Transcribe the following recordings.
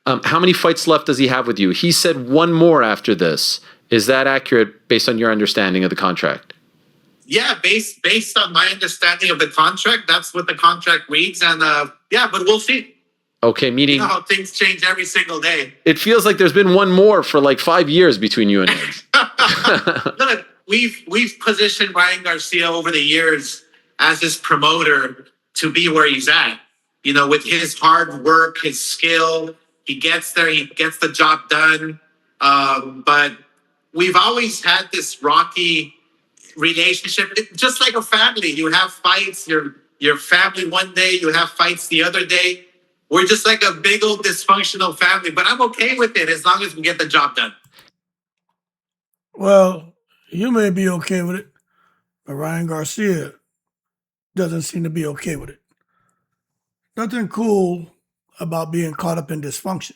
How many fights left does he have with you? He said one more after this. Is that accurate based on your understanding of the contract? Yeah, based on my understanding of the contract, that's what the contract reads. And yeah, but we'll see. Okay, meaning... You know how things change every single day. It feels like there's been one more for like 5 years between you and him. Look, we've positioned Ryan Garcia over the years as his promoter to be where he's at. You know, with his hard work, his skill, he gets there, he gets the job done. But we've always had this rocky relationship, just like a family. You have fights, your family one day, you have fights the other day. We're just like a big old dysfunctional family, but I'm okay with it as long as we get the job done. Well, you may be okay with it, but Ryan Garcia doesn't seem to be okay with it. Nothing cool about being caught up in dysfunction,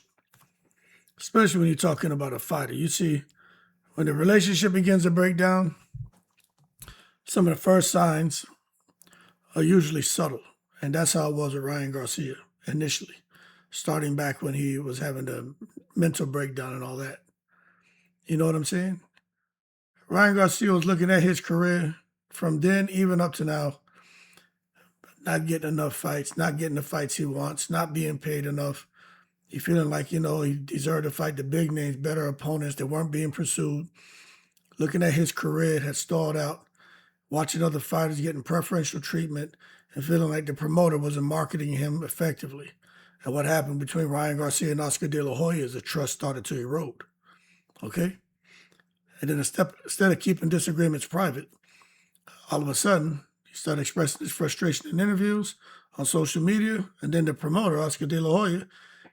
especially when you're talking about a fighter. You see, when the relationship begins to break down, some of the first signs are usually subtle, and that's how it was with Ryan Garcia initially, starting back when he was having the mental breakdown and all that. You know what I'm saying? Ryan Garcia was looking at his career from then even up to now, not getting enough fights, not getting the fights he wants, not being paid enough. He feeling like, you know, he deserved to fight the big names, better opponents that weren't being pursued. Looking at his career, it had stalled out, watching other fighters getting preferential treatment and feeling like the promoter wasn't marketing him effectively. And what happened between Ryan Garcia and Oscar De La Hoya is the trust started to erode. Okay? And then instead of keeping disagreements private, all of a sudden, he started expressing his frustration in interviews, on social media, and then the promoter, Oscar De La Hoya,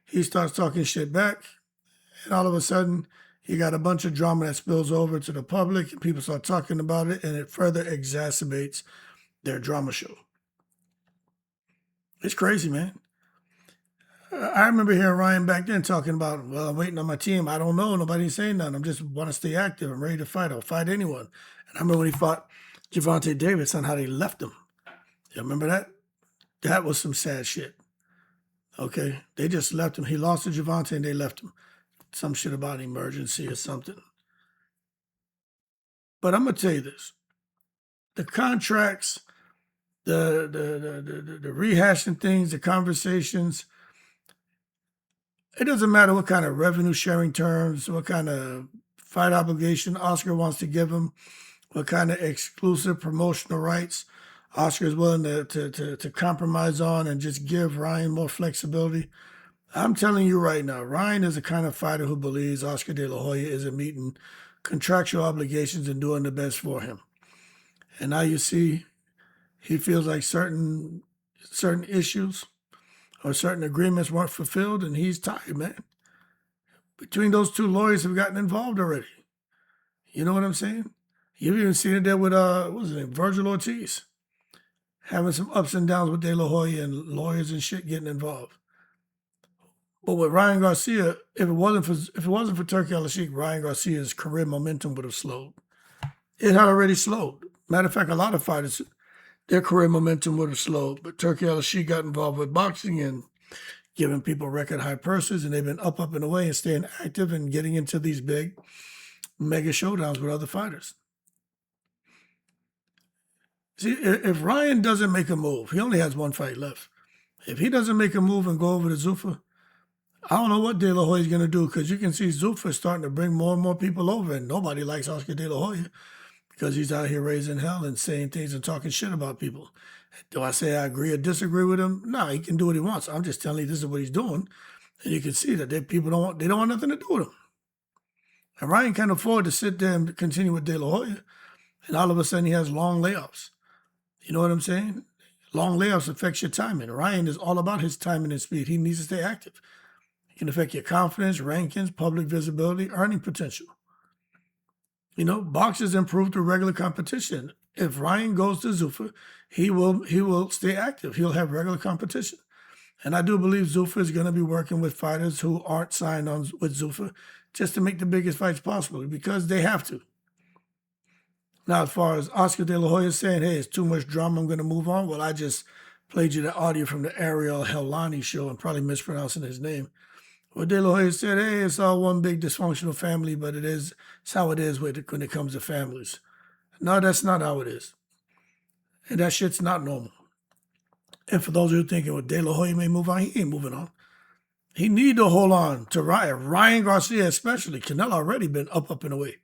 he starts talking shit back, and all of a sudden, you got a bunch of drama that spills over to the public, and people start talking about it, and it further exacerbates their drama show. It's crazy, man. I remember hearing Ryan back then talking about, well, I'm waiting on my team. I don't know. Nobody's saying nothing. I'm just want to stay active. I'm ready to fight. I'll fight anyone. And I remember when he fought Gervonta Davis on how they left him. You remember that? That was some sad shit. Okay? They just left him. He lost to Gervonta and they left him. Some shit about an emergency or something. But I'm going to tell you this. The contracts, the rehashing things, the conversations, it doesn't matter what kind of revenue sharing terms, what kind of fight obligation Oscar wants to give him, what kind of exclusive promotional rights Oscar is willing to compromise on and just give Ryan more flexibility. I'm telling you right now, Ryan is the kind of fighter who believes Oscar De La Hoya isn't meeting contractual obligations and doing the best for him. And now you see he feels like certain issues or certain agreements weren't fulfilled, and he's tired, man. Between those two lawyers have gotten involved already. You know what I'm saying? You've even seen it there with, what was his name, Virgil Ortiz, having some ups and downs with De La Hoya and lawyers and shit getting involved. But with Ryan Garcia, if it wasn't for Turki Al-Sheikh, Ryan Garcia's career momentum would have slowed. It had already slowed. Matter of fact, a lot of fighters, their career momentum would have slowed. But Turki Al-Sheikh got involved with boxing and giving people record high purses, and they've been up and away and staying active and getting into these big mega showdowns with other fighters. See, if Ryan doesn't make a move, he only has one fight left. If he doesn't make a move and go over to Zuffa, I don't know what De La Hoya is going to do, because you can see Zuffa is starting to bring more and more people over, and nobody likes Oscar De La Hoya because he's out here raising hell and saying things and talking shit about people. Do I say I agree or disagree with him? No, he can do what he wants. I'm just telling you this is what he's doing, and you can see that people don't want nothing to do with him. And Ryan can't afford to sit there and continue with De La Hoya, and all of a sudden he has long layoffs. You know what I'm saying? Long layoffs affects your timing. Ryan is all about his timing and speed. He needs to stay active. It can affect your confidence, rankings, public visibility, earning potential. You know, boxers improve through regular competition. If Ryan goes to Zuffa, he will stay active. He'll have regular competition. And I do believe Zuffa is going to be working with fighters who aren't signed on with Zuffa just to make the biggest fights possible, because they have to. Now, as far as Oscar De La Hoya saying, hey, it's too much drama, I'm going to move on. Well, I just played you the audio from the Ariel Helwani show. I'm probably mispronouncing his name. Well, De La Hoya said, hey, it's all one big dysfunctional family, but it's how it is when it comes to families. No, that's not how it is. And that shit's not normal. And for those who are thinking, well, De La Hoya may move on, he ain't moving on. He need to hold on to Ryan. Ryan Garcia especially. Canelo already been up and away.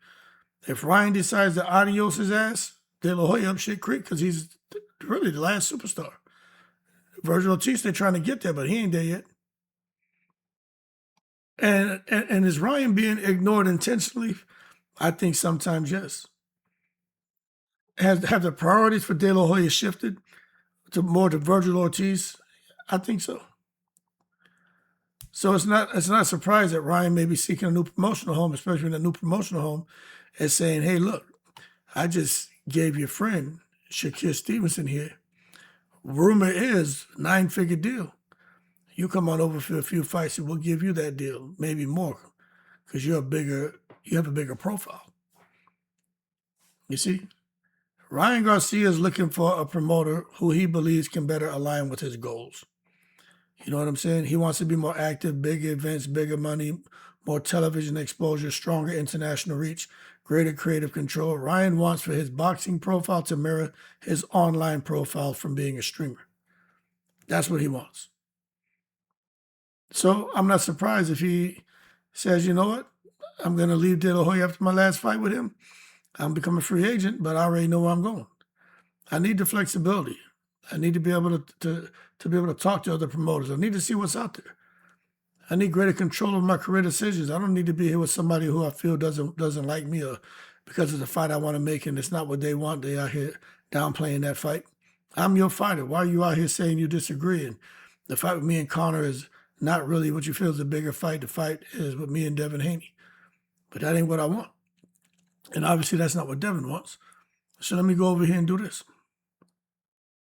If Ryan decides to adios his ass, De La Hoya up shit creek because he's really the last superstar. Virgil Ortiz, they're trying to get there, but he ain't there yet. And is Ryan being ignored intentionally? I think sometimes yes. Have the priorities for De La Hoya shifted to more to Virgil Ortiz? I think so. So it's not a surprise that Ryan may be seeking a new promotional home, especially in a new promotional home, and saying, hey, look, I just gave your friend Shakir Stevenson here. Rumor is 9-figure deal. You come on over for a few fights and we'll give you that deal, maybe more, because you have a bigger profile. You see? Ryan Garcia is looking for a promoter who he believes can better align with his goals. You know what I'm saying? He wants to be more active, bigger events, bigger money, more television exposure, stronger international reach, greater creative control. Ryan wants for his boxing profile to mirror his online profile from being a streamer. That's what he wants. So I'm not surprised if he says, you know what? I'm going to leave De La Hoya after my last fight with him. I'm becoming a free agent, but I already know where I'm going. I need the flexibility. I need to be able to be able to talk to other promoters. I need to see what's out there. I need greater control of my career decisions. I don't need to be here with somebody who I feel doesn't like me or because of the fight I want to make and it's not what they want. They out here downplaying that fight. I'm your fighter. Why are you out here saying you disagree? And the fight with me and Connor is not really what you feel is a bigger fight. The fight is with me and Devin Haney. But that ain't what I want. And obviously that's not what Devin wants. So let me go over here and do this.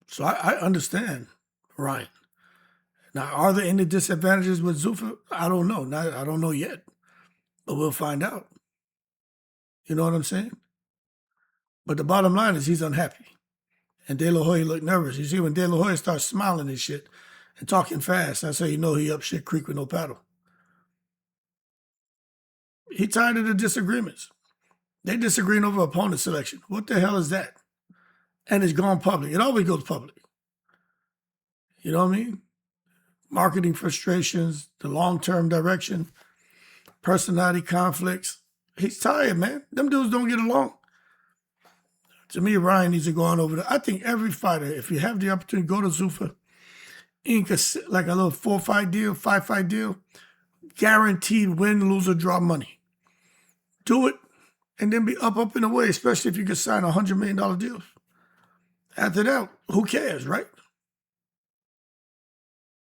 So I understand Ryan. Now, are there any disadvantages with Zuffa? I don't know. I don't know yet. But we'll find out. You know what I'm saying? But the bottom line is he's unhappy. And De La Hoya looked nervous. You see, when De La Hoya starts smiling and shit and talking fast, that's how you know he up shit creek with no paddle. He tired of the disagreements. They disagreeing over opponent selection. What the hell is that? And it's gone public. It always goes public. You know what I mean? Marketing frustrations, the long-term direction, personality conflicts. He's tired, man. Them dudes don't get along. To me, Ryan needs to go on over there. I think every fighter, if you have the opportunity, go to Zuffa, ink like a little 4-fight deal, 5-fight deal, guaranteed win, lose, or draw money. Do it, and then be up and away, especially if you can sign $100 million deals. After that, who cares, right?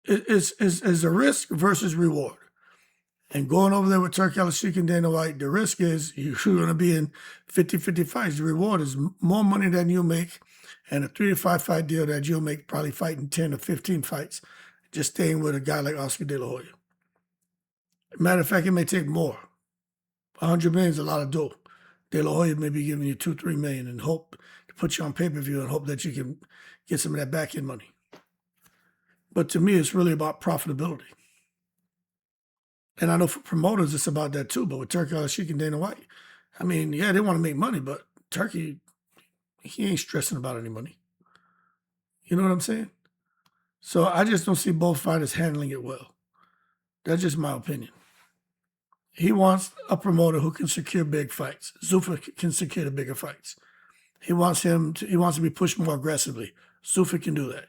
It's a risk versus reward. And going over there with Turki Al-Sheikh and Dana White, the risk is you're going to be in 50-50 fights. The reward is more money than you make and a 3 to 5 fight deal that you'll make probably fighting 10 or 15 fights, just staying with a guy like Oscar De La Hoya. Matter of fact, it may take more. 100 million is a lot of dough. De La Hoya may be giving you 2-3 million and hope to put you on pay-per-view and hope that you can get some of that back-end money. But to me, it's really about profitability. And I know for promoters, it's about that too. But with Turki Al-Sheikh and Dana White, I mean, yeah, they want to make money, but Turki, he ain't stressing about any money. You know what I'm saying? So I just don't see both fighters handling it well. That's just my opinion. He wants a promoter who can secure big fights. Zuffa can secure the bigger fights. He wants to be pushed more aggressively. Zuffa can do that.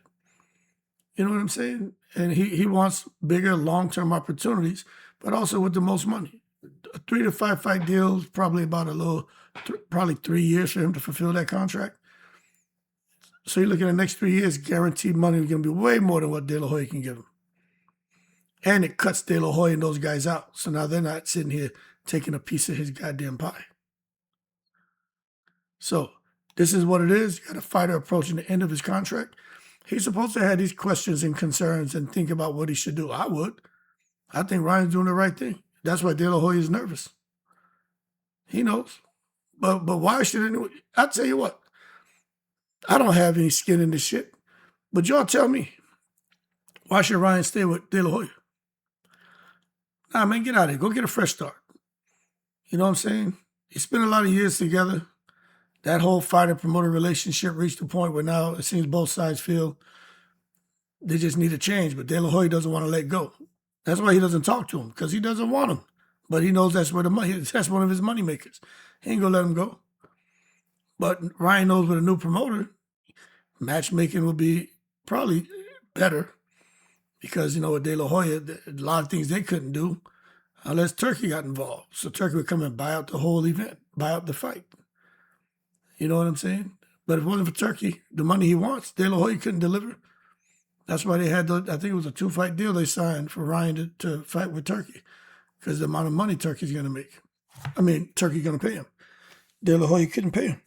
You know what I'm saying? And he wants bigger long-term opportunities, but also with the most money. A 3 to 5 fight deal is probably about probably 3 years for him to fulfill that contract. So you look at the next 3 years, guaranteed money is going to be way more than what De La Hoya can give him. And it cuts De La Hoya and those guys out. So now they're not sitting here taking a piece of his goddamn pie. So this is what it is. You got a fighter approaching the end of his contract. He's supposed to have these questions and concerns and think about what he should do. I would. I think Ryan's doing the right thing. That's why De La Hoya is nervous. He knows. But why should anyone? I'll tell you what. I don't have any skin in this shit. But y'all tell me, why should Ryan stay with De La Hoya? Nah, man, get out of here. Go get a fresh start. You know what I'm saying? You spent a lot of years together. That whole fighter-promoter relationship reached a point where now it seems both sides feel they just need a change, but De La Hoya doesn't want to let go. That's why he doesn't talk to him, because he doesn't want him. But he knows that's where that's one of his money makers. He ain't gonna let him go. But Ryan knows with a new promoter, matchmaking will be probably better because, with De La Hoya, a lot of things they couldn't do unless Turkey got involved. So Turkey would come and buy out the whole event, buy out the fight. You know what I'm saying? But if it wasn't for Turkey, the money he wants, De La Hoya couldn't deliver. That's why they had, I think it was a 2-fight deal they signed for Ryan to fight with Turkey because the amount of money Turkey's going to make. Turkey's going to pay him. De La Hoya couldn't pay him.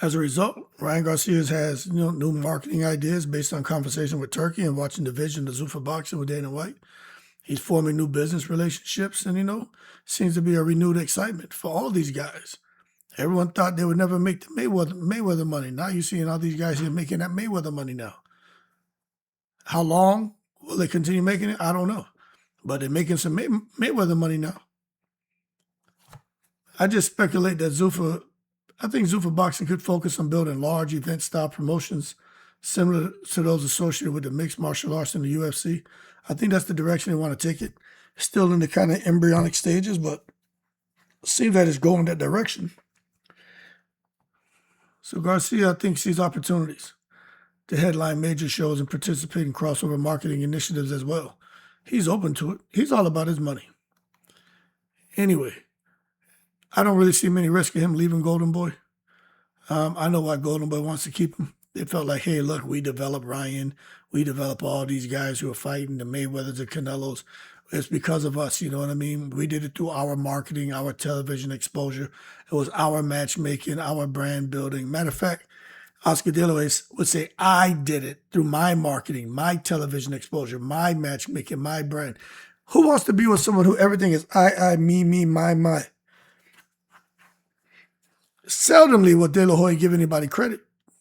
As a result, Ryan Garcia has new marketing ideas based on conversation with Turkey and watching the vision of Zuffa Boxing with Dana White. He's forming new business relationships and, seems to be a renewed excitement for all these guys. Everyone thought they would never make the Mayweather money. Now you're seeing all these guys here making that Mayweather money now. How long will they continue making it? I don't know. But they're making some Mayweather money now. I just speculate that I think Zuffa Boxing could focus on building large event-style promotions similar to those associated with the mixed martial arts in the UFC. I think that's the direction they want to take it. Still in the kind of embryonic stages, but it seems that it's going that direction. So Garcia, I think, sees opportunities to headline major shows and participate in crossover marketing initiatives as well. He's open to it. He's all about his money. Anyway, I don't really see many risk of him leaving Golden Boy. I know why Golden Boy wants to keep him. They felt like, hey, look, we developed Ryan. We developed all these guys who are fighting, the Mayweathers, the Canelos. It's because of us, you know what I mean? We did it through our marketing, our television exposure. It was our matchmaking, our brand building. Matter of fact, Oscar De La Hoya would say, I did it through my marketing, my television exposure, my matchmaking, my brand. Who wants to be with someone who everything is I, me, my? Seldomly will De La Hoya give anybody credit.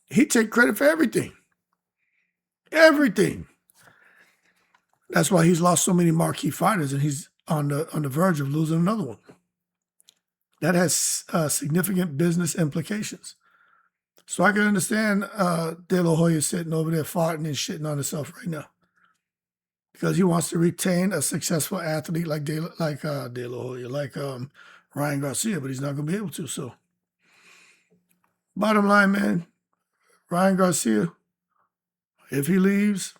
He take credit for everything. Everything. That's why he's lost so many marquee fighters, and he's on the verge of losing another one. That has significant business implications. So I can understand De La Hoya sitting over there farting and shitting on himself right now, because he wants to retain a successful athlete like De La Hoya, like Ryan Garcia, but he's not going to be able to. So, bottom line, man, Ryan Garcia, if he leaves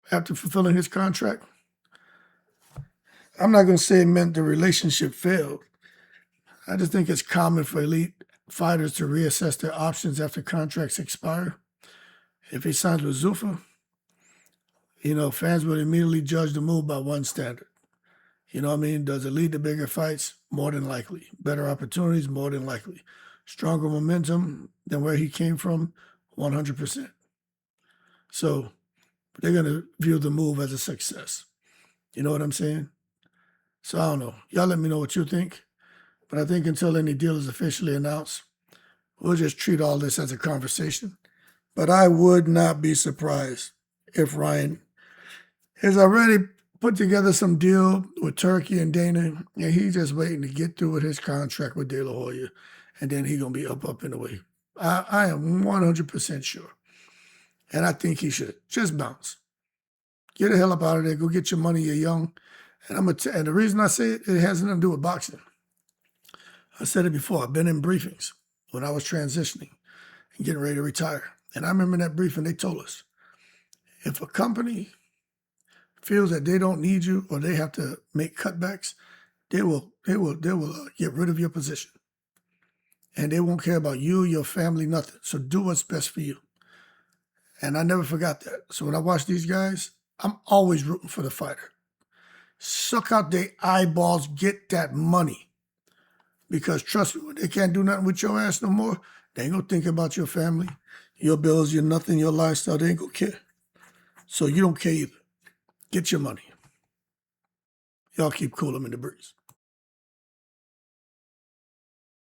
after fulfilling his contract, I'm not going to say it meant the relationship failed. I just think it's common for elite fighters to reassess their options after contracts expire. If he signs with Zuffa, fans would immediately judge the move by one standard. You know what I mean? Does it lead to bigger fights? More than likely. Better opportunities? More than likely. Stronger momentum than where he came from? 100%. So they're going to view the move as a success. You know what I'm saying? So I don't know. Y'all let me know what you think. But I think until any deal is officially announced, we'll just treat all this as a conversation. But I would not be surprised if Ryan has already put together some deal with Turkey and Dana, and he's just waiting to get through with his contract with De La Hoya, and then he's going to be up and away. I am 100% sure. And I think he should just bounce. Get the hell up out of there. Go get your money. You're young. And and the reason I say it, it has nothing to do with boxing. I said it before. I've been in briefings when I was transitioning and getting ready to retire. And I remember in that briefing, they told us, if a company feels that they don't need you or they have to make cutbacks, they will get rid of your position. And they won't care about you, your family, nothing. So do what's best for you. And I never forgot that. So when I watch these guys, I'm always rooting for the fighter. Suck out their eyeballs, get that money. Because trust me, when they can't do nothing with your ass no more, they ain't gonna think about your family, your bills, your nothing, your lifestyle. They ain't gonna care. So you don't care either. Get your money. Y'all keep cool. I'm in the breeze.